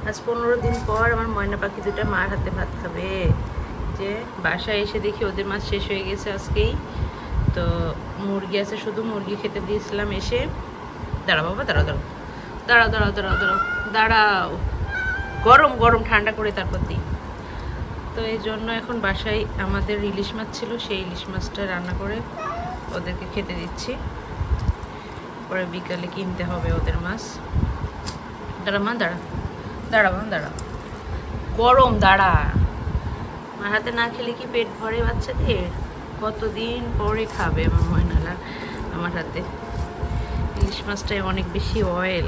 আজ 15 দিন পর আমার ময়না পাখি দুটা মার হাতে ভাত খাবে। যে বাসায় এসে দেখি ওদের মাছ শেষ হয়ে গেছে আজকেই। তো মুরগি আছে, শুধু মুরগি খেতে দিয়েছিলাম এসে। দাঁড়াও বাবা, দাঁড়াও দাঁড়াও দাঁড়াও দাঁড়াও দাঁড়াও দাঁড়াও দাঁড়াও, গরম গরম ঠান্ডা করে তারপর দিই। তো এই জন্য এখন বাসায় আমাদের ইলিশ মাছ ছিল, সেই ইলিশ মাছটা রান্না করে ওদেরকে খেতে দিচ্ছি। পরে বিকালে কিনতে হবে ওদের মাছ। দাঁড়া মা, দাঁড়া দাঁড়া মা, দাঁড়া, গরম, দাঁড়া। আমার হাতে না খেলে কি পেট ভরে বাচ্চাদের? কতদিন পরে খাবে আমার ময়নালা আমার হাতে। ইলিশ মাছটাই অনেক বেশি অয়েল।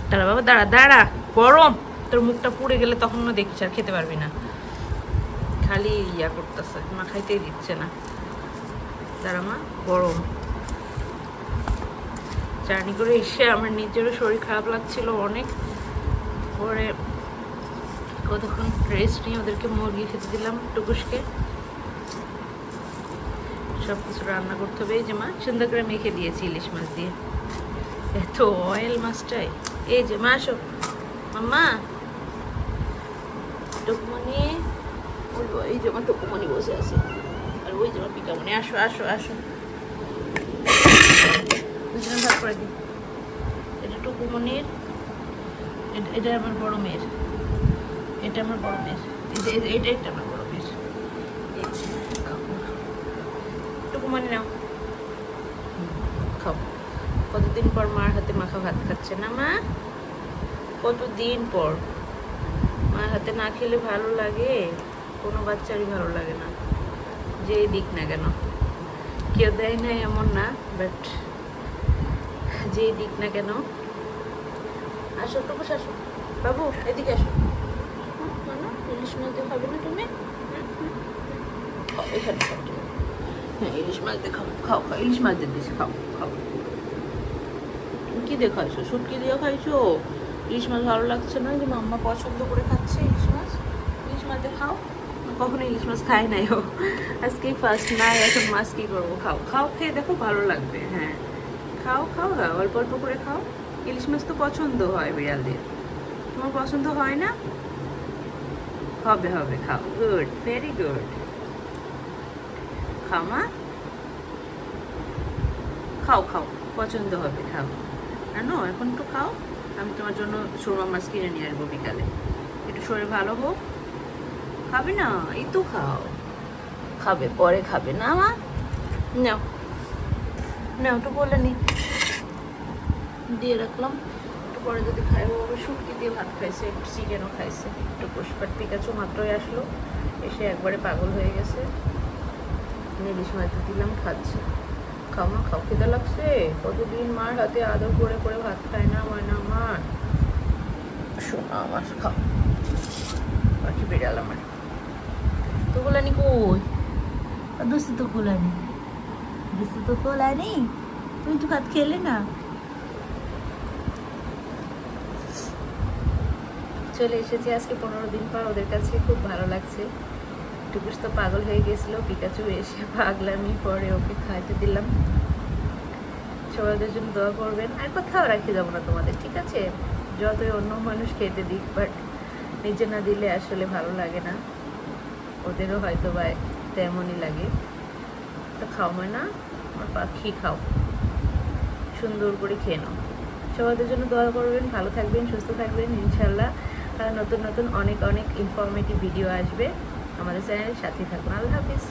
দাঁড়া বাবা, দাঁড়া দাঁড়া, গরম। তোর মুখটা পুড়ে গেলে তখন না দেখিস, আর খেতে পারবি না। খালি ইয়া করতেছে, মা খাইতেই দিচ্ছে না। দাঁড়া মা, গরম। জার্নি করে এসে আমার নিজেরও শরীর খারাপ লাগছিল অনেক। পরে কতক্ষণ রেস্ট নিয়ে ওদেরকে মুরগি খেতে দিলাম, টুকুসকে। সব কিছু রান্না করতে হবে। এই যে মা সুন্দর করে মেখে দিয়েছি ইলিশ মাছ দিয়ে। এত অয়েল মাছটাই। এই যে মা, আসো মাম্মা। টুকুমনি, এই যে আমার টুকুমনি বসে আছে, আর ওই যে আমার পিকামনি। আসো আসো আসো, দুজনে ভাগ করে দিই। এটা টুকুমনির, এটা আমার বড় মেয়ের, এটা আমার বড় মেয়ের, এটা আমার বড় মেয়ের। টুকুমনি নাও, খাও। কতদিন পর মার হাতে মাখা ভাত খাচ্ছে না মা? কতদিন পর। মার হাতে না খেলে ভালো লাগে? কোনো বাচ্চারই ভালো লাগে না, যেই দিক না কেন। কেউ দেয় না এমন না, বাট যেই দিক না কেন। আসো টুকুস, আসো বাবু, এদিকে আসো। ইলিশ মাছ দিয়ে খাবে না তুমি? এখানে খাও। হ্যাঁ, ইলিশ মাছ দিয়ে খাও, খাও খাও, ইলিশ মাছ দিয়ে দিয়েছি, খাও খাও। কি দিয়ে খাইছো? শুটকি দিয়ে খাইছো? ইলিশ মাছ ভালো লাগছে না? যে মাম্মা পছন্দ করে খাচ্ছে ইলিশ মাছ, ইলিশ মাছ দিয়ে খাও। কখনো ইলিশ মাছ খায় নাই ও, আজকেই ফার্স্ট। নাই এখন মাছ কি করবো? খাও খাও, খেয়ে দেখো, ভালো লাগবে। হ্যাঁ খাও খাও, খাও অল্প অল্প করে খাও। ইলিশ মাছ তো পছন্দ হয় বিড়ালদের, তোমার পছন্দ হয় না? হবে হবে, খাও। Good, very good. খাও মা, খাও খাও, পছন্দ হবে, খাও। জানো এখন একটু খাও। আমি তোমার জন্য সুরমা মাছ কিনে নিয়ে আসবো বিকালে, একটু শরীর ভালো হোক। খাবে না? এই তো খাও। খাবে, পরে খাবে না মা? নাও নাও, একটু বলে নি দিয়ে রাখলাম, একটু পরে যদি খাই। বাবা শুটকি দিয়ে ভাত খাইছে, একটু চিকেনও খাইছে, একটু পুষ্পার পিকাচু মাত্রই আসলো, এসে একবারে পাগল হয়ে গেছে। ইলিশ মাছ দিলাম, খাচ্ছে। খাও মা, খাও। খেতে লাগছে? কতদিন মার হাতে আদর করে করে ভাত খায় না ময়না আমার, শোনা আমার। খাও, পাখি বিড়াল আমার। তো গোলানি কই? দুস্তু তো গোলানি, দুস্তু তো গোলানি। তুমি তো ভাত খেলে না? চলে এসেছি আজকে 15 দিন পর ওদের কাছে, খুব ভালো লাগছে। টুকুস তো পাগল হয়ে গেছিল, পিকাচু এসে পাগলামি পরে ওকে খাইতে দিলাম। সবাইদের জন্য দোয়া করবেন, আর কোথাও রাখি যাবো না তোমাদের, ঠিক আছে? যতই অন্য মানুষ খেতে দিক, বাট নিজে না দিলে আসলে ভালো লাগে না। ওদেরও হয়তো বা তেমনই লাগে। তো খাও না আমার পাখি, খাও, সুন্দর করে খেয়ে নাও। সবাইদের জন্য দোয়া করবেন, ভালো থাকবেন, সুস্থ থাকবেন ইনশাল্লাহ। নতুন নতুন অনেক অনেক ইনফরমেটিভ ভিডিও আসবে, আমাদের চ্যানেলের সাথেই থাকুন। আল্লাহ হাফিজ।